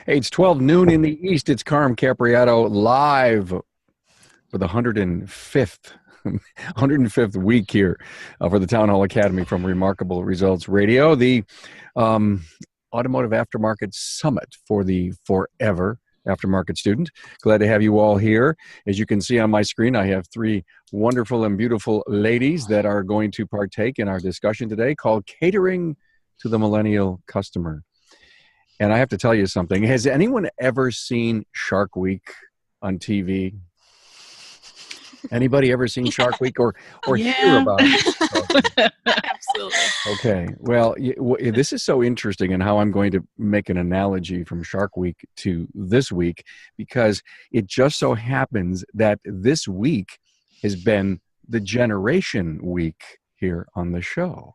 Hey, it's 12 noon in the East. It's Carm Capriato live for the 105th week here for the Town Hall Academy from Remarkable Results Radio, the Automotive Aftermarket Summit for the Forever Aftermarket Student. Glad to have you all here. As you can see on my screen, I have three wonderful and beautiful ladies that are going to partake in our discussion today called Catering to the Millennial Customer. And I have to tell you something. Has anyone ever seen Shark Week on TV? Anybody ever seen Shark Week or hear about it? Absolutely. Okay. Well, this is so interesting in how I'm going to make an analogy from Shark Week to this week, because it just so happens that this week has been the Generation Week here on the show.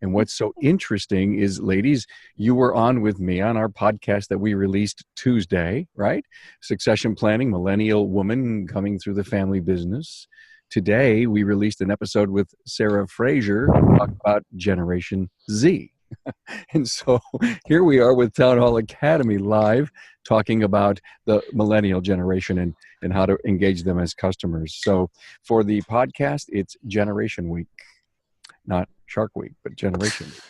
And what's so interesting is, ladies, you were on with me on our podcast that we released Tuesday, right? Succession planning, millennial woman coming through the family business. Today, we released an episode with Sarah Fraser talking about Generation Z. And so here we are with Town Hall Academy live talking about the millennial generation and how to engage them as customers. So for the podcast, it's Generation Week. Not Shark Week, but Generation Week.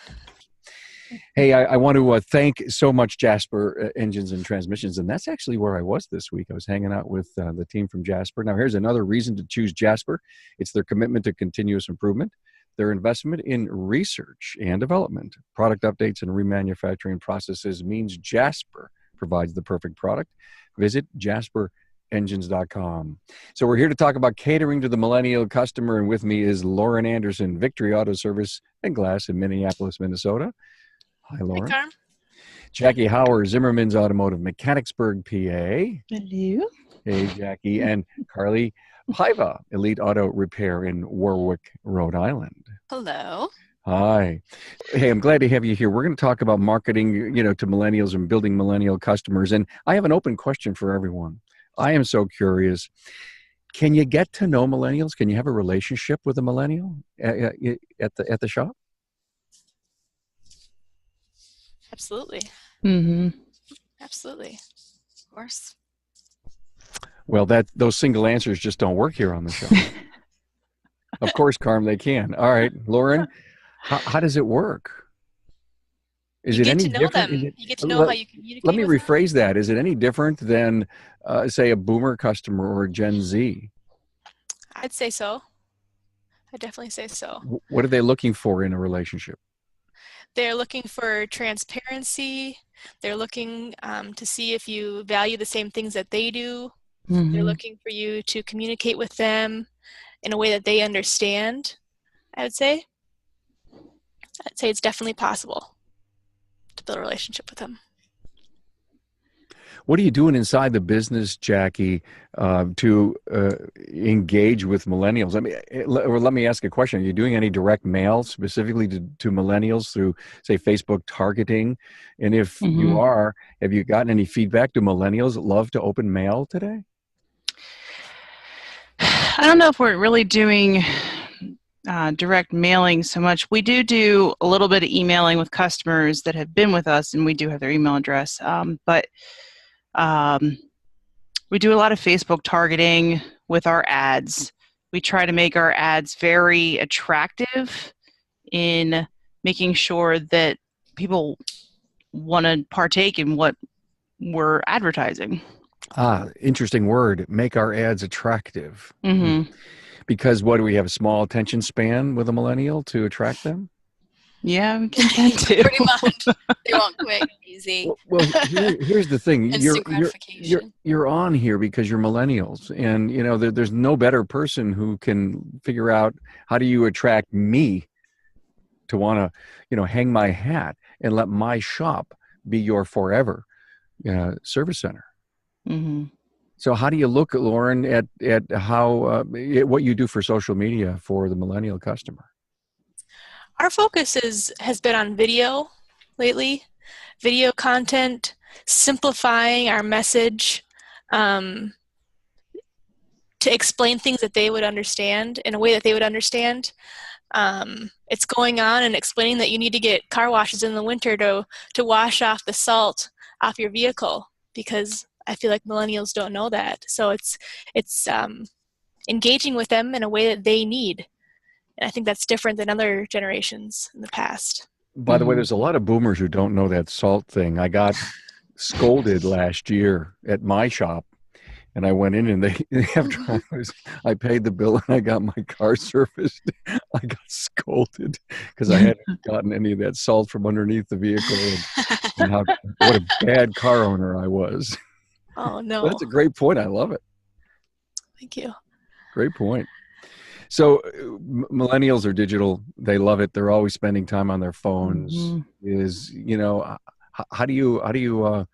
Hey, I want to thank so much Jasper Engines and Transmissions, and that's actually where I was this week. I was hanging out with the team from Jasper. Now, here's another reason to choose Jasper. It's their commitment to continuous improvement, their investment in research and development, product updates, and remanufacturing processes means Jasper provides the perfect product. Visit JasperEngines.com. So we're here to talk about catering to the millennial customer, and with me is Lauren Anderson, Victory Auto Service and Glass in Minneapolis, Minnesota. Hi, Lauren. Hi, Carm. Jackie Hauer, Zimmerman's Automotive, Mechanicsburg, PA. Hello. Hey, Jackie. And Carly Paiva, Elite Auto Repair in Warwick, Rhode Island. Hello. Hi. Hey, I'm glad to have you here. We're going to talk about marketing, to millennials and building millennial customers. And I have an open question for everyone. I am so curious. Can you get to know millennials? Can you have a relationship with a millennial at the shop? Absolutely. Mm-hmm. Absolutely. Of course. Well, those single answers just don't work here on the show. Of course, Carm, they can. All right, Lauren, how does it work? Is you it get any to know different? them. You get to know how you communicate. Let me with rephrase that. Is it any different than, say, a boomer customer or a Gen Z? I'd say so. I'd definitely say so. What are they looking for in a relationship? They're looking for transparency. They're looking to see if you value the same things that they do. Mm-hmm. They're looking for you to communicate with them in a way that they understand, I'd say. I'd say it's definitely possible to build a relationship with them. What are you doing inside the business, Jackie, to engage with millennials? I mean, let me ask a question. Are you doing any direct mail specifically to millennials through, say, Facebook targeting? And if you are, have you gotten any feedback? Do millennials love to open mail today? I don't know if we're really doing direct mailing so much. We do a little bit of emailing with customers that have been with us, and we do have their email address. But we do a lot of Facebook targeting with our ads. We try to make our ads very attractive in making sure that people want to partake in what we're advertising. Interesting word. Make our ads attractive. Mm-hmm. Because what do we have? A small attention span with a millennial to attract them? Yeah, we can tend to. Pretty much. They want quick, easy. Well, here's the thing. Instant gratification. You're on here because you're millennials. And, there's no better person who can figure out how do you attract me to want to, hang my hat and let my shop be your forever service center. Mm-hmm. So how do you look, Lauren, at how what you do for social media for the millennial customer? Our focus has been on video lately, video content, simplifying our message to explain things that they would understand in a way that they would understand. It's going on and explaining that you need to get car washes in the winter to wash off the salt off your vehicle. because I feel like millennials don't know that. So it's engaging with them in a way that they need. And I think that's different than other generations in the past. By the way, there's a lot of boomers who don't know that salt thing. I got scolded last year at my shop, and I went in and I paid the bill and I got my car serviced. I got scolded because I hadn't gotten any of that salt from underneath the vehicle, and what a bad car owner I was. Oh, no. That's a great point. I love it. Thank you. Great point. So millennials are digital. They love it. They're always spending time on their phones. How do you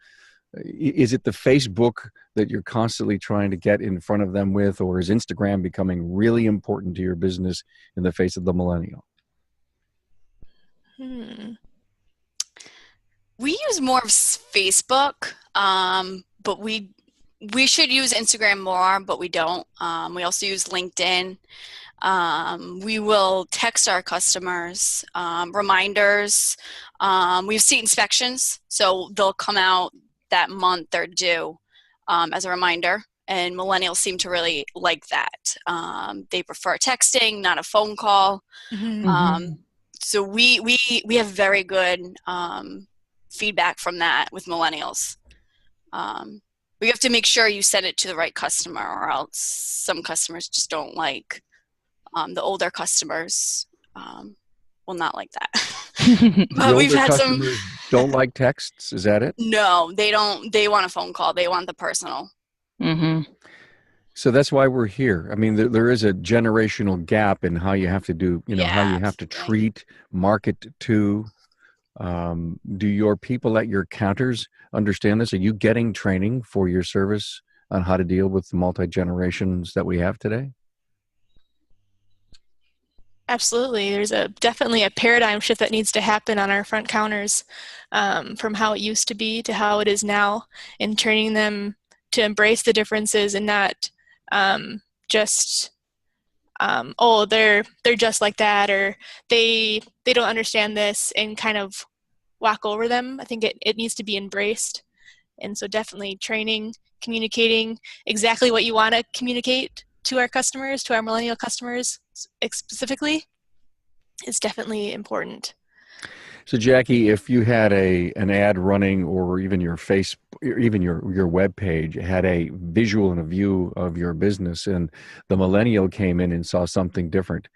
is it the Facebook that you're constantly trying to get in front of them with, or is Instagram becoming really important to your business in the face of the millennial? We use more of Facebook, but we should use Instagram more, but we don't. We also use LinkedIn. We will text our customers reminders. We have seat inspections, so they'll come out that month they're due as a reminder, and millennials seem to really like that. They prefer texting, not a phone call. So we have very good feedback from that with millennials. We have to make sure you send it to the right customer, or else some customers just don't like. The older customers will not like that. We've had some don't like texts. Is that it? No, they don't. They want a phone call. They want the personal. So that's why we're here. I mean, there is a generational gap in how you have to do, how you have to treat, market to. Do your people at your counters understand this? Are you getting training for your service on how to deal with the multi-generations that we have today? Absolutely. There's definitely a paradigm shift that needs to happen on our front counters, from how it used to be to how it is now, and training them to embrace the differences and not just they're just like that, or they don't understand this, and kind of walk over them. I think it needs to be embraced. And so definitely training, communicating exactly what you want to communicate to our customers, to our millennial customers specifically, is definitely important. So Jackie, if you had an ad running, or even your your web page had a visual and a view of your business, and the millennial came in and saw something different,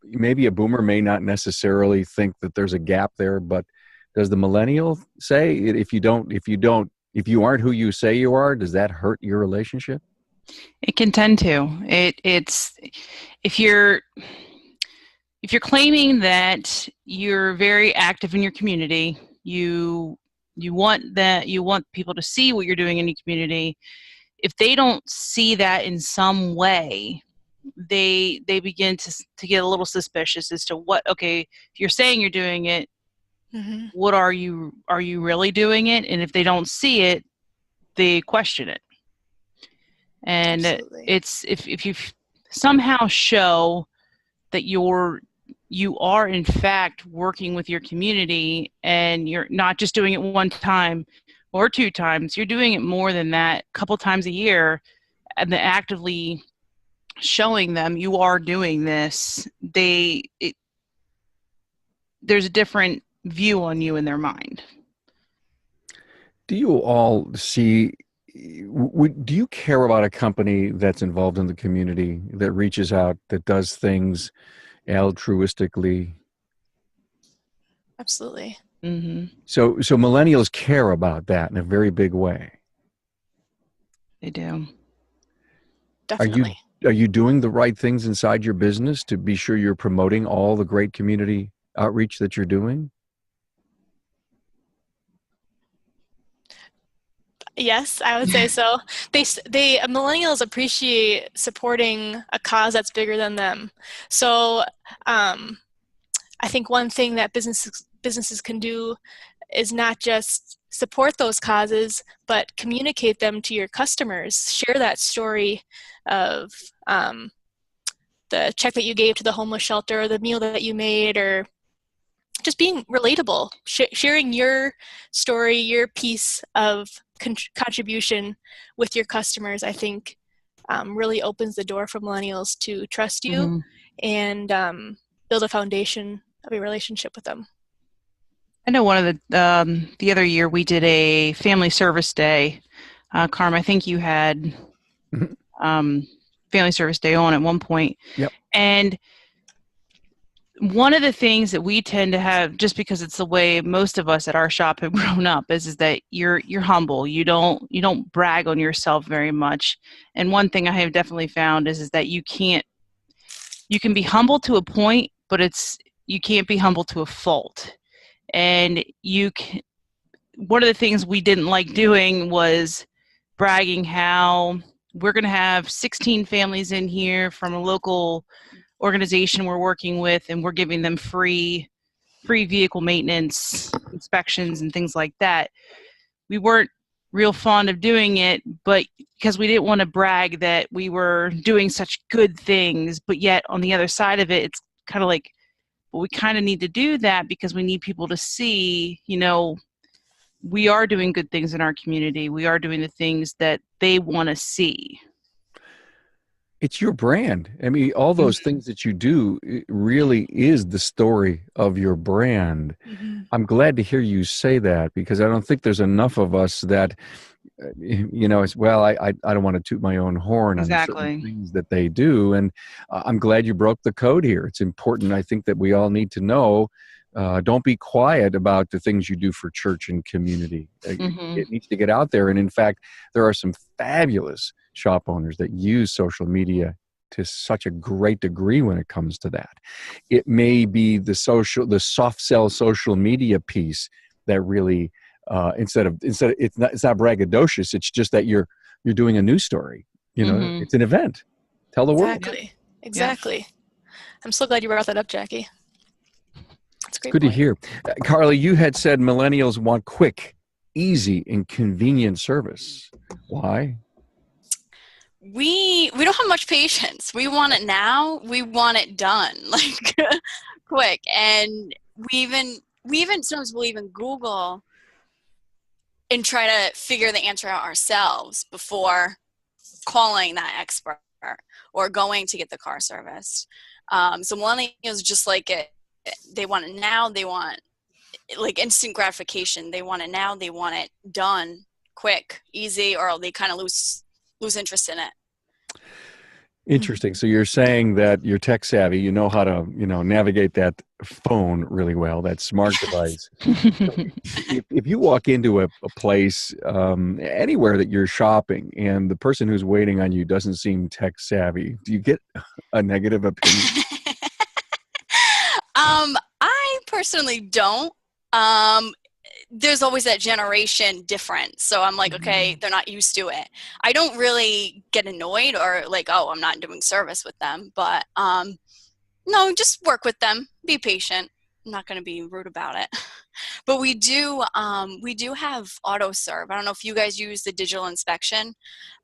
maybe a boomer may not necessarily think that there's a gap there, but does the millennial say if you aren't who you say you are, does that hurt your relationship? It can tend to. It's if you're claiming that you're very active in your community, you want people to see what you're doing in your community. If they don't see that in some way, they begin to get a little suspicious as to if you're saying you're doing it, what are you really doing it? And if they don't see it, they question it. And Absolutely. It's if you somehow show that you are in fact working with your community, and you're not just doing it one time or two times, you're doing it more than that, a couple times a year, and then actively showing them you are doing this, there's a different view on you in their mind. Do you all see, do you care about a company that's involved in the community, that reaches out, that does things altruistically? Absolutely. So millennials care about that in a very big way. They do. Definitely. Are you doing the right things inside your business to be sure you're promoting all the great community outreach that you're doing? Yes, I would say so. Millennials appreciate supporting a cause that's bigger than them. So I think one thing that businesses can do is not just support those causes, but communicate them to your customers. Share that story of the check that you gave to the homeless shelter, or the meal that you made, or just being relatable, sharing your story, your piece of contribution with your customers, I think really opens the door for millennials to trust you and build a foundation of a relationship with them. I know one of the other year we did a family service day. Carm, I think you had family service day on at one point. Yep. And one of the things that we tend to have, just because it's the way most of us at our shop have grown up, is that you're humble. You don't brag on yourself very much. And one thing I have definitely found is that you can be humble to a point, but you can't be humble to a fault. And one of the things we didn't like doing was bragging how we're going to have 16 families in here from a local organization we're working with, and we're giving them free vehicle maintenance inspections and things like that. We weren't real fond of doing it, but because we didn't want to brag that we were doing such good things, but yet on the other side of it, it's kind of like, well, we kind of need to do that because we need people to see, we are doing good things in our community. We are doing the things that they want to see. It's your brand. I mean, all those things that you do, it really is the story of your brand. I'm glad to hear you say that, because I don't think there's enough of us that, it's, well, I don't want to toot my own horn on certain things that they do. And I'm glad you broke the code here. It's important, I think, that we all need to know. Don't be quiet about the things you do for church and community. It needs to get out there. And in fact, there are some fabulous shop owners that use social media to such a great degree when it comes to that. It may be the soft sell social media piece that really, it's not braggadocious. It's just that you're doing a news story. It's an event. Tell the world. Exactly. Yeah. I'm so glad you brought that up, Jackie. That's great. Good to hear. Carly, you had said millennials want quick, easy, and convenient service. Why? We don't have much patience. We want it now. We want it done, like quick. And we even sometimes will even Google and try to figure the answer out ourselves before calling that expert or going to get the car serviced. So millennials just like it. They want it now. They want like instant gratification. They want it now. They want it done quick, easy, or they kind of lose interest in it. Interesting. So you're saying that you're tech savvy, you know how to, navigate that phone really well, that smart device. If you walk into a place, anywhere that you're shopping, and the person who's waiting on you doesn't seem tech savvy, do you get a negative opinion? I personally don't. There's always that generation difference. So I'm like, okay, they're not used to it. I don't really get annoyed or like, oh, I'm not doing service with them. But no, just work with them. Be patient. I'm not going to be rude about it. But we do have auto serve. I don't know if you guys use the digital inspection,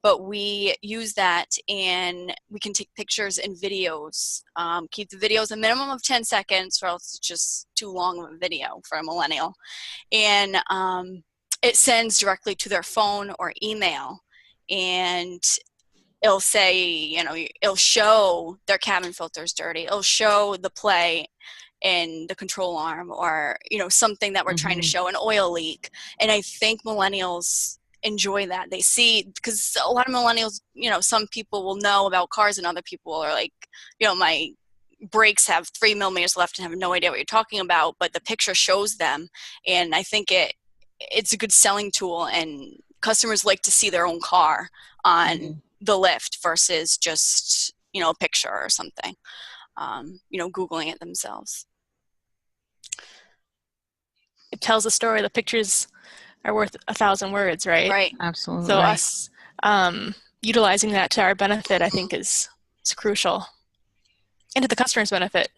but we use that, and we can take pictures and videos. Keep the videos a minimum of 10 seconds, or else it's just too long of a video for a millennial. And it sends directly to their phone or email, and it'll say, it'll show their cabin filters dirty. It'll show the play in the control arm, or something that we're trying to show, an oil leak. And I think millennials enjoy that. They see, because a lot of millennials, some people will know about cars and other people are like, my brakes have 3 millimeters left and have no idea what you're talking about, but the picture shows them. And I think it's a good selling tool, and customers like to see their own car on the lift versus just a picture or something, Googling it themselves. It tells a story. The pictures are worth 1,000 words, right? Right. Absolutely. So us utilizing that to our benefit, I think, is crucial, and to the customer's benefit.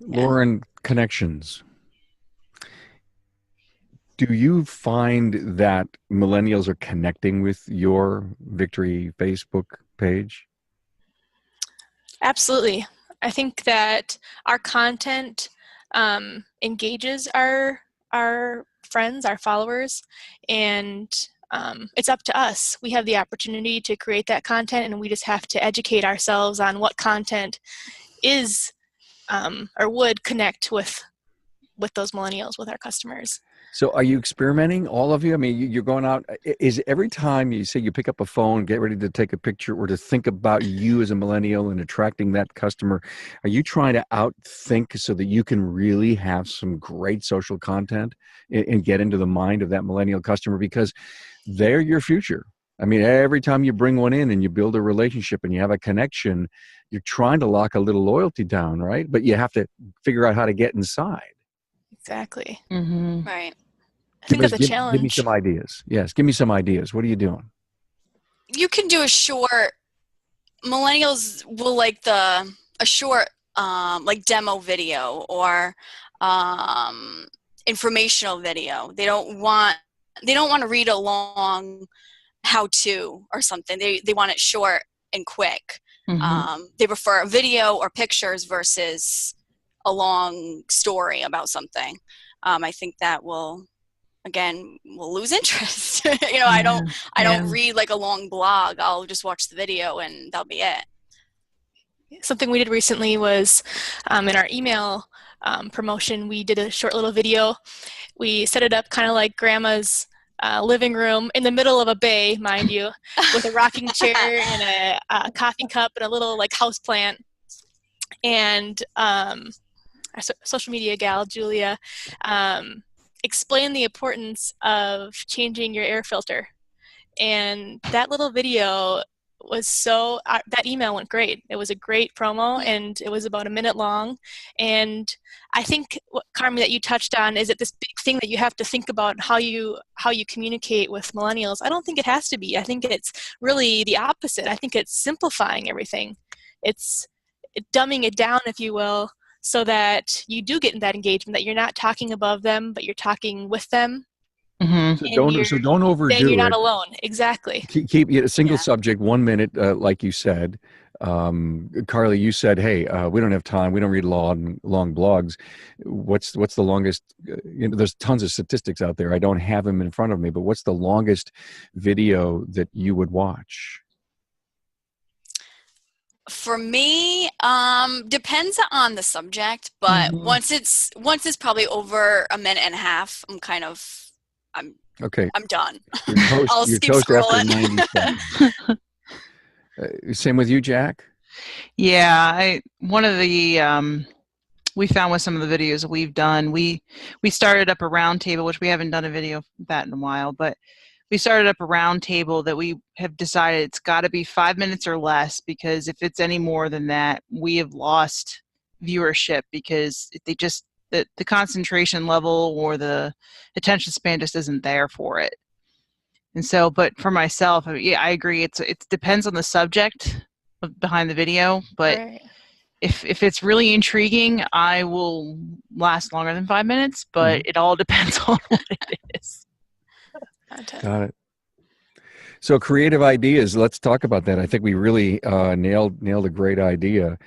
Lauren, connections. Do you find that millennials are connecting with your Victory Facebook page? Absolutely. I think that our content engages our friends, our followers, and it's up to us. We have the opportunity to create that content, and we just have to educate ourselves on what content is or would connect with those millennials, with our customers. So are you experimenting, all of you? I mean, you're going out. Is every time you say you pick up a phone, get ready to take a picture or to think about you as a millennial and attracting that customer, are you trying to outthink so that you can really have some great social content and get into the mind of that millennial customer? Because they're your future. I mean, every time you bring one in and you build a relationship and you have a connection, you're trying to lock a little loyalty down, right? But you have to figure out how to get inside. Exactly. Mm-hmm. Right. I think that's a challenge. Give me some ideas. Yes, give me some ideas. What are you doing? You can do a short. Millennials will like a short like demo video or informational video. They don't want to read a long how to or something. They want it short and quick. Mm-hmm. They prefer a video or pictures versus a long story about something. I think that will lose interest. I don't read like a long blog. I'll just watch the video and that'll be it. Something we did recently was in our email promotion, we did a short little video. We set it up kind of like grandma's living room in the middle of a bay, mind you, with a rocking chair and a coffee cup and a little like house plant. And our social media gal, Julia, explained the importance of changing your air filter. And that little video was that email went great. It was a great promo, and it was about a minute long. And I think, Carmi, that you touched on is that this big thing that you have to think about how you communicate with millennials. I don't think it has to be. I think it's really the opposite. I think it's simplifying everything. It's dumbing it down, if you will, so that you do get in that engagement, that you're not talking above them, but you're talking with them. Mm-hmm. So don't overdo it. Then you're not alone. Exactly. Keep a single subject, 1 minute, like you said. Carly, you said, "Hey, we don't have time. We don't read long blogs. What's the longest? There's tons of statistics out there. I don't have them in front of me, but what's the longest video that you would watch?" For me, depends on the subject, but Mm-hmm. once it's probably over a minute and a half, I'm done. I'll skip scrolling. Same with you, Jack? Yeah, one of the we found with some of the videos that we've done, we started up a round table, which we haven't done a video of that in a while, but we started up a round table that we have decided it's got to be 5 minutes or less, because if it's any more than that, we have lost viewership because the concentration level or the attention span just isn't there for it. And so, but for myself, yeah, I agree. It depends on the subject behind the video, but Right. if it's really intriguing, I will last longer than 5 minutes, but it all depends on what it is. Got it. So creative ideas, let's talk about that. I think we really nailed a great idea.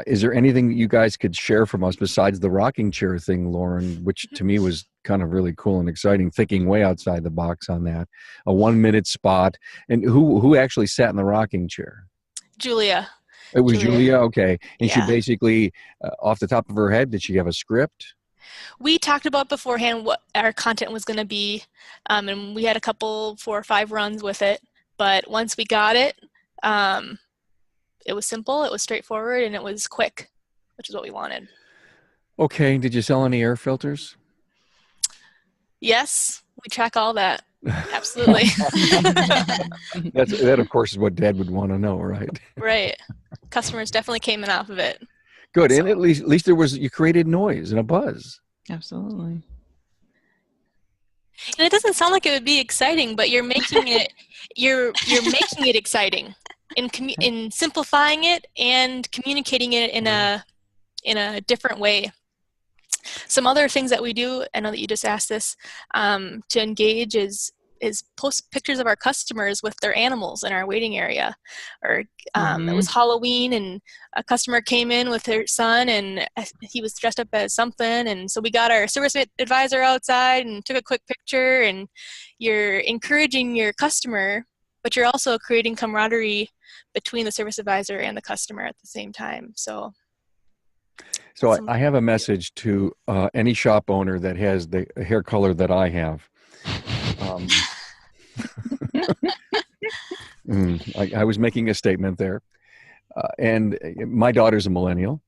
Is there anything you guys could share from us besides the rocking chair thing, Lauren, which to me was kind of really cool and exciting, thinking way outside the box on that. A 1 minute spot. And who actually sat in the rocking chair? Julia. It was Julia? Okay. And she Yeah. basically, off the top of her head, did she have a script? We talked about beforehand what our content was going to be, and we had a couple 4 or 5 runs with it. But once we got it, it was simple, it was straightforward, and it was quick, which is what we wanted. Okay. Did you sell any air filters? Yes, we track all that. Absolutely. That, of course, is what Dad would want to know, right? Right. Customers definitely came in off of it. Good. So. And at least you created noise and a buzz. Absolutely. And it doesn't sound like it would be exciting, but you're making it you're making it exciting in simplifying it and communicating it in a different way. Some other things that we do, I know that you just asked this, to engage is is post pictures of our customers with their animals in our waiting area. Or it was Halloween and a customer came in with her son and he was dressed up as something, and so we got our service advisor outside and took a quick picture. And you're encouraging your customer, but you're also creating camaraderie between the service advisor and the customer at the same time. So I have a message to any shop owner that has the hair color that I have. I was making a statement there, and my daughter's a millennial,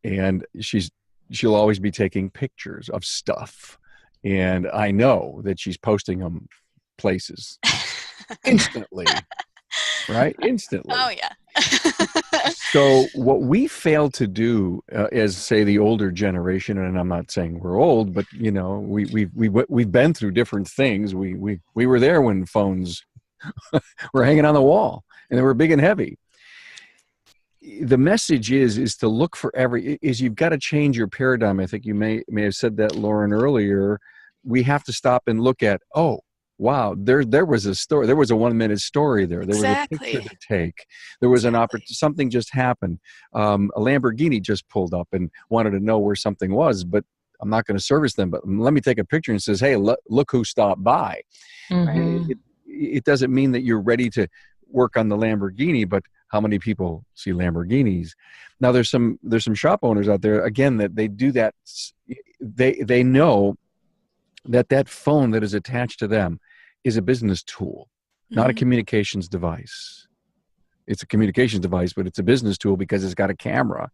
and she'll always be taking pictures of stuff, and I know that she's posting them places instantly, right? Instantly. Oh yeah. So what we fail to do, as say the older generation, and I'm not saying we're old, but you know, we've been through different things. We were there when phones were hanging on the wall and they were big and heavy. The message is to look for you've got to change your paradigm. I think you may have said that, Lauren, earlier. We have to stop and look at, oh, wow, there was a story. There was a 1-minute story there. There was a picture to take. There was an opportunity. Something just happened. A Lamborghini just pulled up and wanted to know where something was, but I'm not going to service them. But let me take a picture and says, hey, look who stopped by. It doesn't mean that you're ready to work on the Lamborghini, but how many people see Lamborghinis? Now there's some shop owners out there, again, that they do that. They know that phone that is attached to them is a business tool, not a communications device. It's a communications device, but it's a business tool because it's got a camera,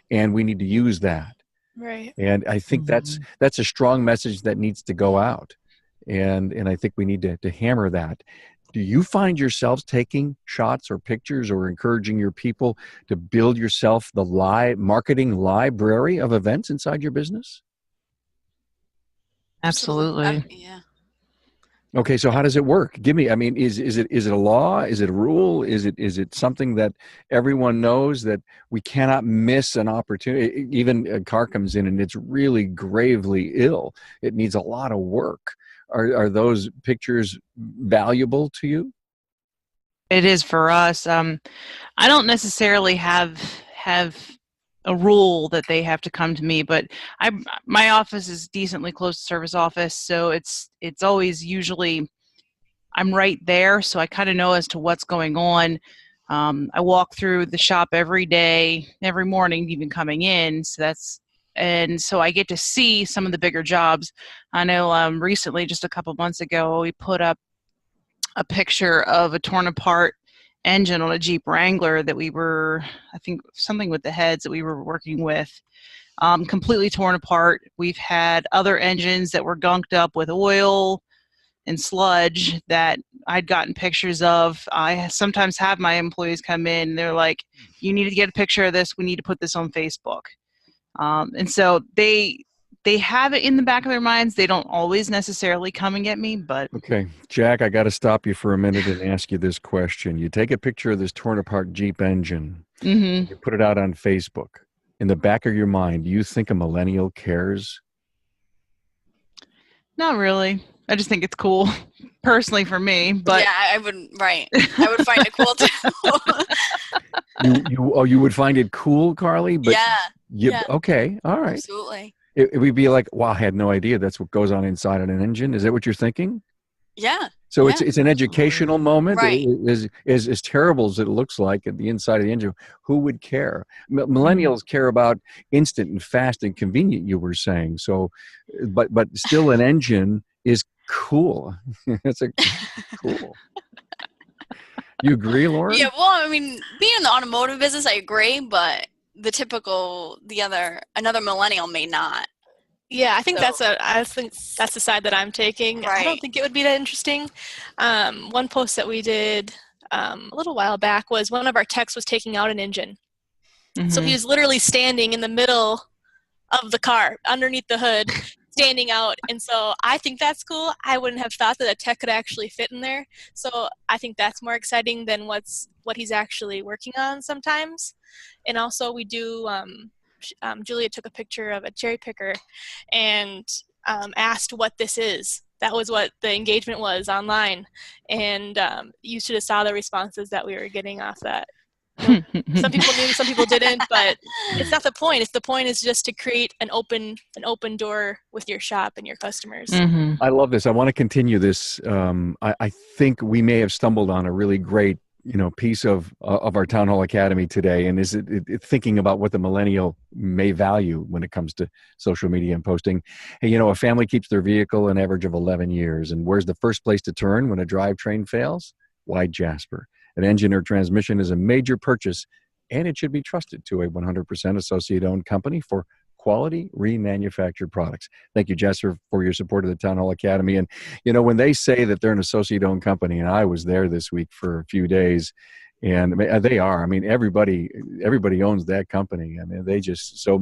and we need to use that. Right. And I think that's a strong message that needs to go out. And I think we need to hammer that. Do you find yourselves taking shots or pictures or encouraging your people to build yourself the marketing library of events inside your business? Absolutely. Yeah. Okay, so how does it work? Give me, I mean, is it a law? Is it a rule? Is it something that everyone knows that we cannot miss an opportunity? Even a car comes in and it's really gravely ill. It needs a lot of work. Are those pictures valuable to you? It is for us. I don't necessarily have a rule that they have to come to me, but my office is decently close to service office, so it's always usually I'm right there, so I kind of know as to what's going on. I walk through the shop every day, every morning, even coming in. So I get to see some of the bigger jobs. I know recently, just a couple months ago, we put up a picture of a torn apart engine on a Jeep Wrangler that I think something with the heads that we were working with, completely torn apart. We've had other engines that were gunked up with oil and sludge that I'd gotten pictures of. I sometimes have my employees come in and they're like, you need to get a picture of this. We need to put this on Facebook. And so they have it in the back of their minds. They don't always necessarily come and get me, but... Okay, Jack, I got to stop you for a minute and ask you this question. You take a picture of this torn apart Jeep engine, you put it out on Facebook. In the back of your mind, do you think a millennial cares? Not really. I just think it's cool, personally for me. But yeah, I would. Right, I would find it cool too. You would find it cool, Carly? But yeah. Okay, all right. Absolutely. It would be like, wow, I had no idea that's what goes on inside an engine. Is that what you're thinking? Yeah. So it's an educational moment. Right. As terrible as it looks like at the inside of the engine, who would care? Millennials care about instant and fast and convenient, you were saying. So, but still an engine is cool. It's cool. You agree, Lauren? Yeah, well, I mean, being in the automotive business, I agree, but another millennial may not. Yeah, I think that's the side that I'm taking. Right. I don't think it would be that interesting. One post that we did a little while back was one of our techs was taking out an engine. So he was literally standing in the middle of the car, underneath the hood, standing out. And so I think that's cool. I wouldn't have thought that a tech could actually fit in there. So I think that's more exciting than what he's actually working on sometimes. And also we do, Julia took a picture of a cherry picker and asked what this is. That was what the engagement was online. And you should have saw the responses that we were getting off that. Some people knew, some people didn't, but it's not the point. The point is just to create an open door with your shop and your customers. Mm-hmm. I love this. I want to continue this. I think we may have stumbled on a really great, piece of our Town Hall Academy today. And is it thinking about what the millennial may value when it comes to social media and posting? Hey, a family keeps their vehicle an average of 11 years. And where's the first place to turn when a drivetrain fails? Why Jasper? An engine or transmission is a major purchase, and it should be trusted to a 100% associate-owned company for quality remanufactured products. Thank you, Jasper, for your support of the Town Hall Academy. And, when they say that they're an associate-owned company, and I was there this week for a few days, and they are. I mean, everybody owns that company. I mean, they just so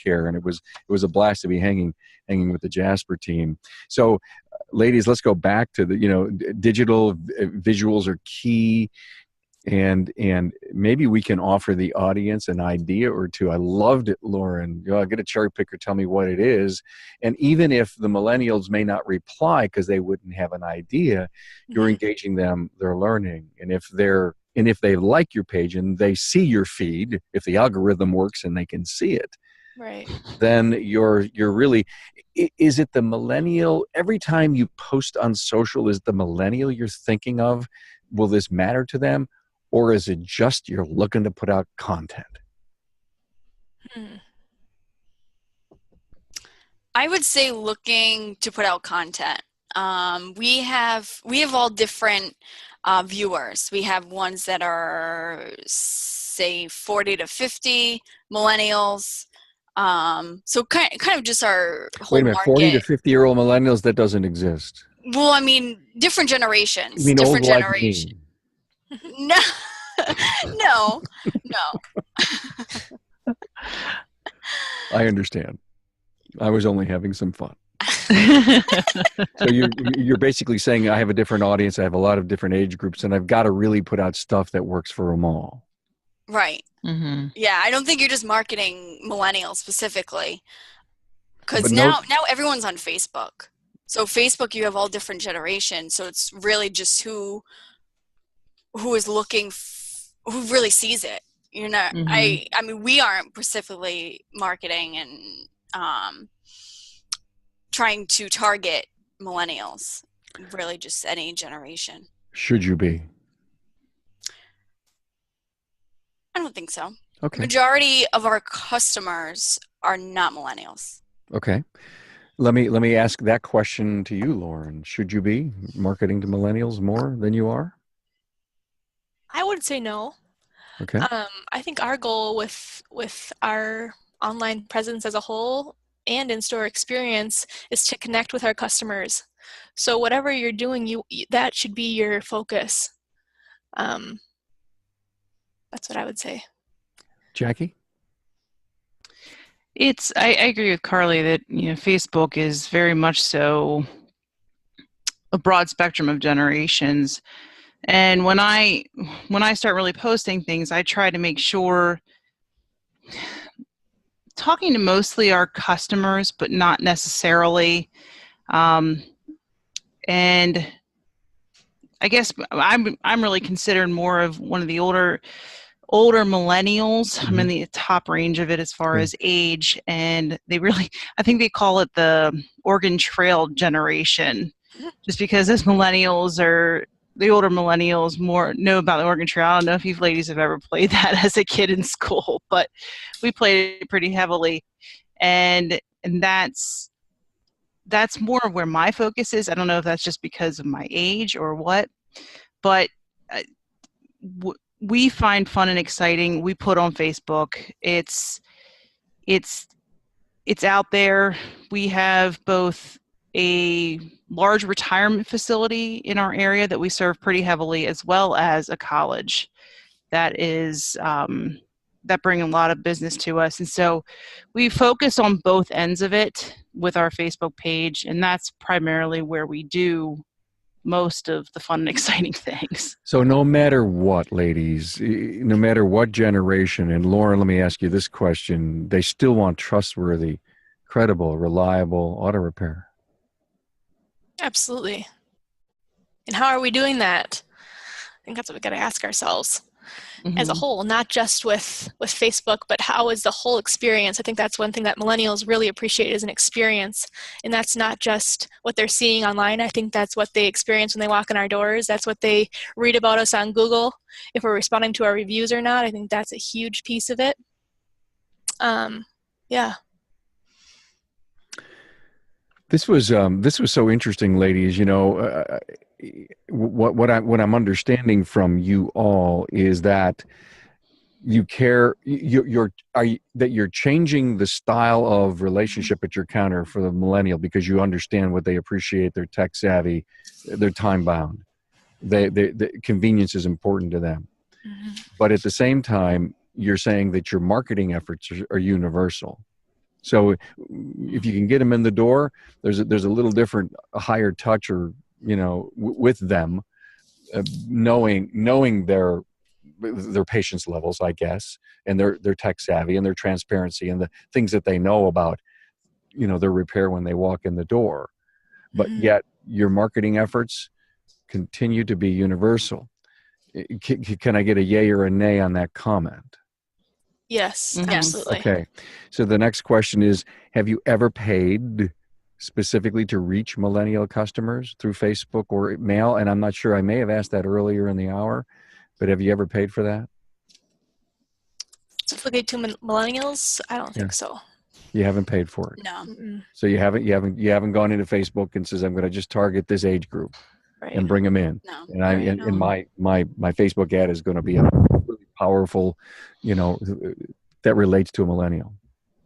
care, and it was a blast to be hanging with the Jasper team. So, ladies, let's go back to the digital visuals are key. And maybe we can offer the audience an idea or two. I loved it, Lauren. I'll get a cherry picker, tell me what it is. And even if the millennials may not reply because they wouldn't have an idea, you're engaging them, they're learning. And if they like your page and they see your feed, if the algorithm works and they can see it, right, then you're really, is it the millennial? Every time you post on social, is the millennial you're thinking of, will this matter to them? Or is it just you're looking to put out content? I would say looking to put out content. We have all different viewers. We have ones that are, say, 40 to 50 millennials. So kind of just our whole Wait a minute, market. 40 to 50-year-old millennials, that doesn't exist. Well, I mean, different generations. You mean different old generations. like me? No, no. I understand. I was only having some fun. So you're basically saying I have a different audience, I have a lot of different age groups, and I've got to really put out stuff that works for them all. Right. Mm-hmm. Yeah, I don't think you're just marketing millennials specifically, because now everyone's on Facebook. So Facebook, you have all different generations. So it's really just who is looking, who really sees it. Mm-hmm. I mean, we aren't specifically marketing and trying to target millennials. Really, just any generation. Should you be? I don't think so. Okay. Majority of our customers are not millennials. Okay. Let me ask that question to you, Lauren. Should you be marketing to millennials more than you are? I would say no. Okay. I think our goal with our online presence as a whole and in-store experience is to connect with our customers. So whatever you're doing, that should be your focus. That's what I would say. Jackie? I agree with Carly that Facebook is very much so a broad spectrum of generations. And when I start really posting things, I try to make sure talking to mostly our customers, but not necessarily. And I guess I'm really considered more of one of the older millennials. Mm-hmm. I'm in the top range of it as far as age, and I think they call it the Oregon Trail generation, just because as millennials are. The older millennials more know about the Oregon Trail. I don't know if you ladies have ever played that as a kid in school, but we played it pretty heavily, and that's more of where my focus is. I don't know if that's just because of my age or what, but we find fun and exciting. We put on Facebook. It's out there. We have both a large retirement facility in our area that we serve pretty heavily, as well as a college that is that bring a lot of business to us. And so we focus on both ends of it with our Facebook page, and that's primarily where we do most of the fun and exciting things. So no matter what, ladies, no matter what generation, and Lauren, let me ask you this question, they still want trustworthy, credible, reliable auto repair. Absolutely. And how are we doing that? I think that's what we got to ask ourselves as a whole, not just with Facebook, but how is the whole experience? I think that's one thing that millennials really appreciate is an experience. And that's not just what they're seeing online. I think that's what they experience when they walk in our doors. That's what they read about us on Google. If we're responding to our reviews or not, I think that's a huge piece of it. Yeah. This was so interesting, ladies. You know, what I'm understanding from you all is that you care, that you're changing the style of relationship at your counter for the millennial because you understand what they appreciate. They're tech savvy, they're time bound. The convenience is important to them. Mm-hmm. But at the same time, you're saying that your marketing efforts are universal. So if you can get them in the door, there's a little different, a higher touch, or with them, knowing their patience levels, I guess, and their tech savvy and their transparency and the things that they know about, their repair when they walk in the door. But yet your marketing efforts continue to be universal. Can I get a yay or a nay on that comment? Yes, absolutely. Okay. So the next question is, have you ever paid specifically to reach millennial customers through Facebook or mail? And I'm not sure, I may have asked that earlier in the hour, but have you ever paid for that? Specifically to millennials? I don't think so. You haven't paid for it? No. Mm-mm. So you haven't gone into Facebook and says, I'm going to just target this age group and bring them in. No. And my Facebook ad is going to be a really powerful, that relates to a millennial.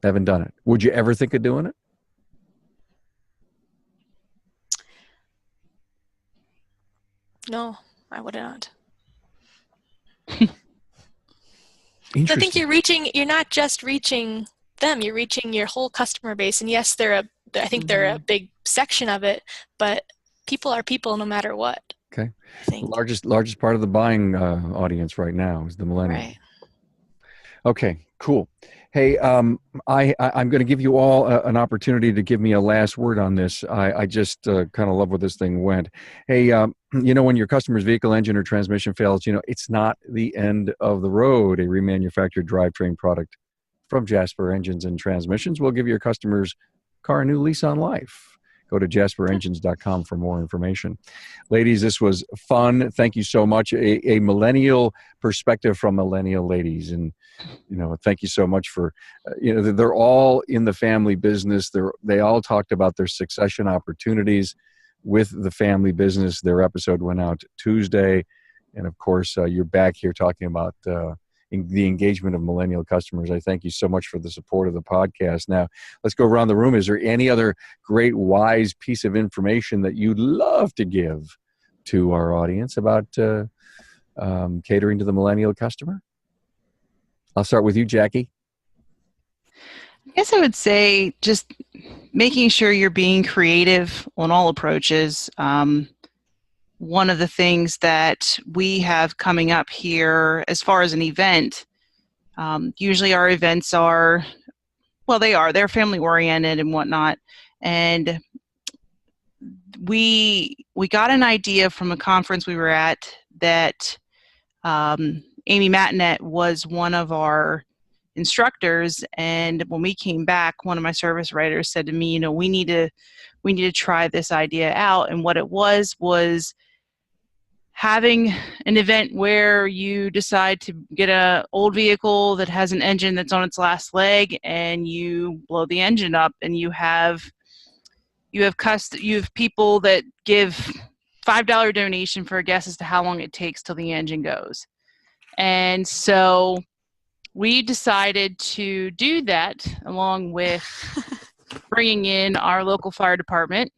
Haven't done it. Would you ever think of doing it? No, I would not. Interesting. I think you're not just reaching them, you're reaching your whole customer base. And yes, I think they're a big section of it, but people are people no matter what. Okay. I think. Largest part of the buying audience right now is the millennial. Right. Okay, cool. Hey, I'm going to give you all an opportunity to give me a last word on this. I just kind of love where this thing went. Hey, when your customer's vehicle, engine, or transmission fails, it's not the end of the road. A remanufactured drivetrain product from Jasper Engines and Transmissions will give your customers' car a new lease on life. Go to jasperengines.com for more information. Ladies, this was fun. Thank you so much. A millennial perspective from millennial ladies. And, thank you so much for, they're all in the family business. They all talked about their succession opportunities with the family business. Their episode went out Tuesday. And of course, you're back here talking about the engagement of millennial customers. I thank you so much for the support of the podcast. Now, let's go around the room. Is there any other great, wise piece of information that you'd love to give to our audience about catering to the millennial customer? I'll start with you, Jackie. I guess I would say just making sure you're being creative on all approaches. One of the things that we have coming up here as far as an event, usually our events they're family oriented and whatnot. And we got an idea from a conference we were at that Amy Matinet was one of our instructors. And when we came back, one of my service writers said to me, we need to try this idea out. And what it was having an event where you decide to get an old vehicle that has an engine that's on its last leg, and you blow the engine up, and you have people that give $5 donation for a guess as to how long it takes till the engine goes. And so we decided to do that along with bringing in our local fire department.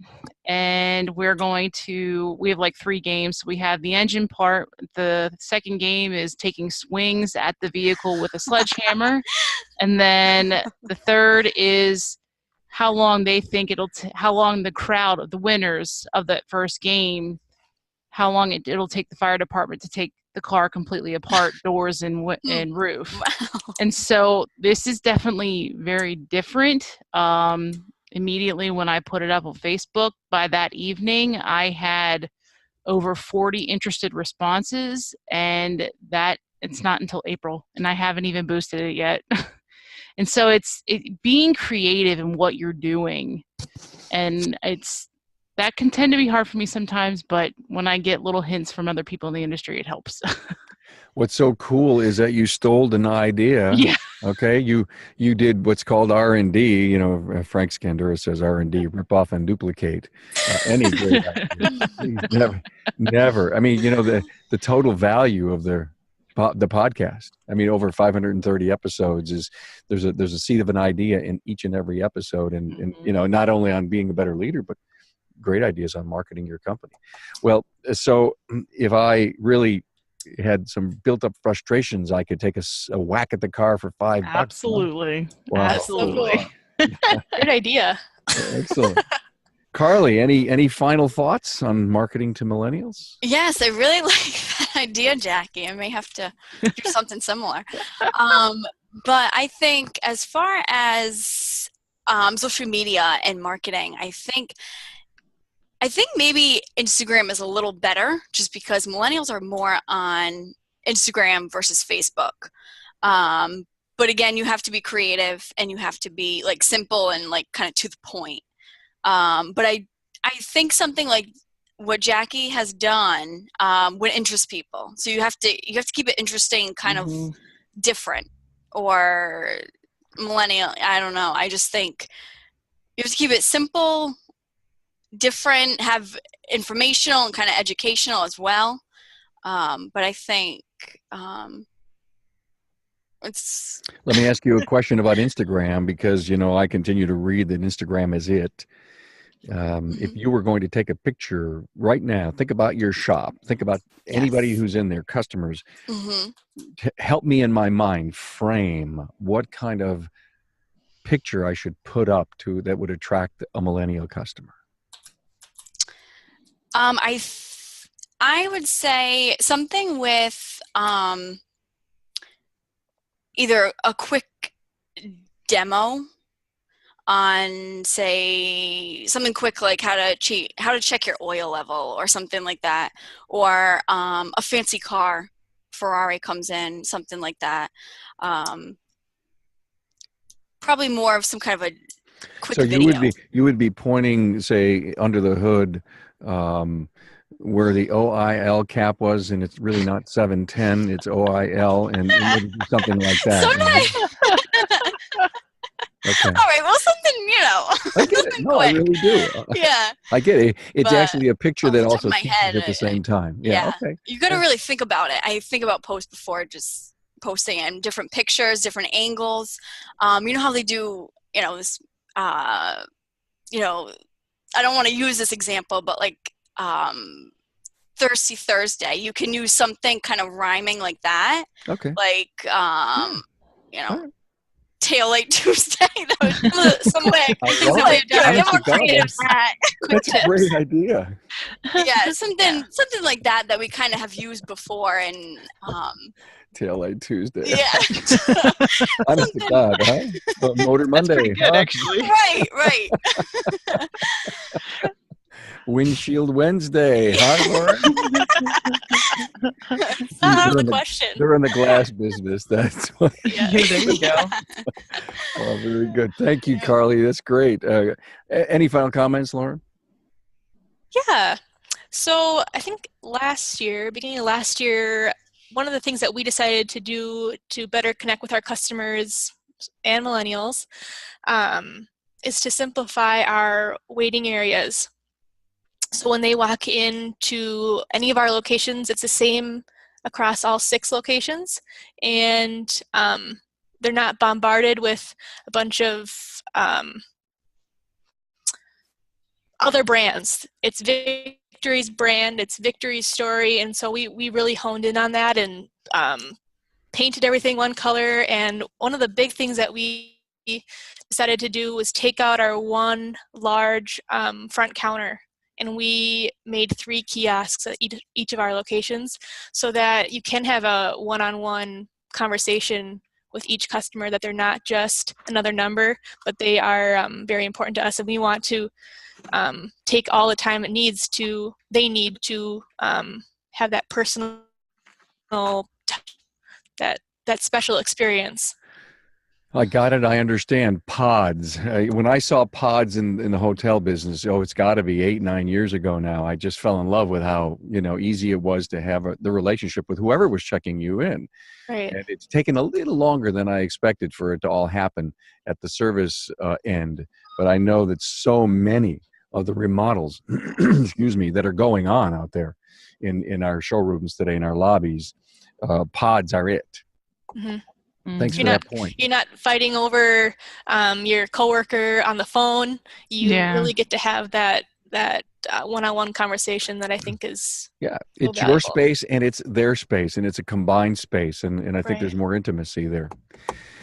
And we have like 3 games. We have the engine part. The second game is taking swings at the vehicle with a sledgehammer. And then the third is how long they think how long the crowd of the winners of that first game, how long it'll take the fire department to take the car completely apart, doors and roof. Wow. And so this is definitely very different. immediately when I put it up on Facebook, by that evening, I had over 40 interested responses, and that it's not until April, and I haven't even boosted it yet. And so it's being creative in what you're doing, and that can tend to be hard for me sometimes, but when I get little hints from other people in the industry, it helps. What's so cool is that you stole an idea. Yeah. Okay, you did what's called R&D. You know, Frank Scandura says R&D, rip off and duplicate. Any great idea. Please, never. I mean, you know, the total value of the podcast. I mean, over 530 episodes is there's a seed of an idea in each and every episode, and you know, not only on being a better leader, but great ideas on marketing your company. Well, so if I really had some built-up frustrations, I could take a whack at the car for $5. Absolutely. Wow. Absolutely. Great idea. Excellent. Carly, any final thoughts on marketing to millennials? Yes, I really like that idea, Jackie. I may have to do something similar. But I think as far as social media and marketing, I think maybe Instagram is a little better just because millennials are more on Instagram versus Facebook. But again, you have to be creative and you have to be like simple and like kind of to the point. But I think something like what Jackie has done would interest people. So you have to keep it interesting, kind of different, or millennial. I don't know. I just think you have to keep it simple, different, have informational and kind of educational as well. But I think it's. Let me ask you a question about Instagram, because you know I continue to read that Instagram is it. If you were going to take a picture right now, think about your shop, think about anybody who's in there, customers. Help me in my mind frame what kind of picture I should put up that would attract a millennial customer. I would say something with either a quick demo on, say, something quick like how to check your oil level or something like that, or a fancy car, Ferrari comes in, something like that. Probably more of some kind of a quick video. So you would be pointing, say, under the hood, where the OIL cap was, and it's really not 710, it's OIL, and something like that. So nice. Okay. All right. Well, something, I get it. No, I really do. Yeah. I get it. It's actually a picture that also my teaches head, at the same time. Yeah. Okay. You got to really think about it. I think about posts before just posting, and different pictures, different angles. You know how they do, this, I don't want to use this example, but like, Thirsty Thursday, you can use something kind of rhyming like that. Okay. Like, Tail Light Tuesday. That was some way. That's a great idea. Yeah, something like that we kind of have used before, and Tail Light Tuesday. Yeah. Honest to God, huh? But Motor Monday. That's pretty good, actually. Right. Windshield Wednesday, huh, Lauren? That's not out of the question. They're in the glass business. That's why. Yeah, there you go. Oh, very good. Thank you, Carly. That's great. Any final comments, Lauren? Yeah. So I think beginning of last year, one of the things that we decided to do to better connect with our customers and millennials is to simplify our waiting areas. So when they walk into any of our locations, it's the same across all 6 locations, and they're not bombarded with a bunch of other brands. It's Victory's brand, it's Victory's story, and so we really honed in on that and painted everything one color. And one of the big things that we decided to do was take out our one large front counter, and we made 3 kiosks at each of our locations so that you can have a one-on-one conversation with each customer, that they're not just another number, but they are very important to us, and we want to take all the time they need to have that personal touch, that special experience. I got it. I understand. Pods. When I saw pods in the hotel business, it's got to be 8-9 years ago now. I just fell in love with how easy it was to have the relationship with whoever was checking you in. Right. And it's taken a little longer than I expected for it to all happen at the service end. But I know that so many of the remodels, excuse me, that are going on out there in our showrooms today, in our lobbies, pods are it. Mm-hmm. Thanks for that point. You're not fighting over your coworker on the phone. You really get to have that one-on-one conversation that I think is it's your space and it's their space, and it's a combined space, and I think there's more intimacy there.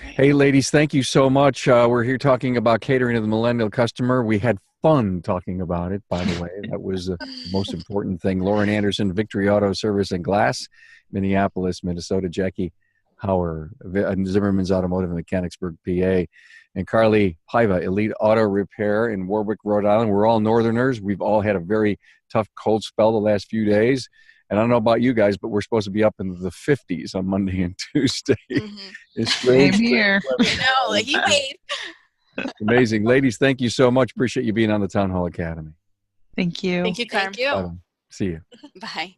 Hey, ladies, thank you so much. We're here talking about catering to the millennial customer. We had fun talking about it, by the way. That was the most important thing. Lauren Anderson, Victory Auto Service and Glass, Minneapolis, Minnesota. Jackie Hauer, Zimmerman's Automotive in Mechanicsburg, PA, and Carly Paiva, Elite Auto Repair in Warwick, Rhode Island. We're all Northerners. We've all had a very tough cold spell the last few days. And I don't know about you guys, but we're supposed to be up in the 50s on Monday and Tuesday. It's strange. Same here. No, like you wait. Amazing. Ladies, thank you so much. Appreciate you being on the Town Hall Academy. Thank you. Thank you, Carm. Thank you. See you. Bye.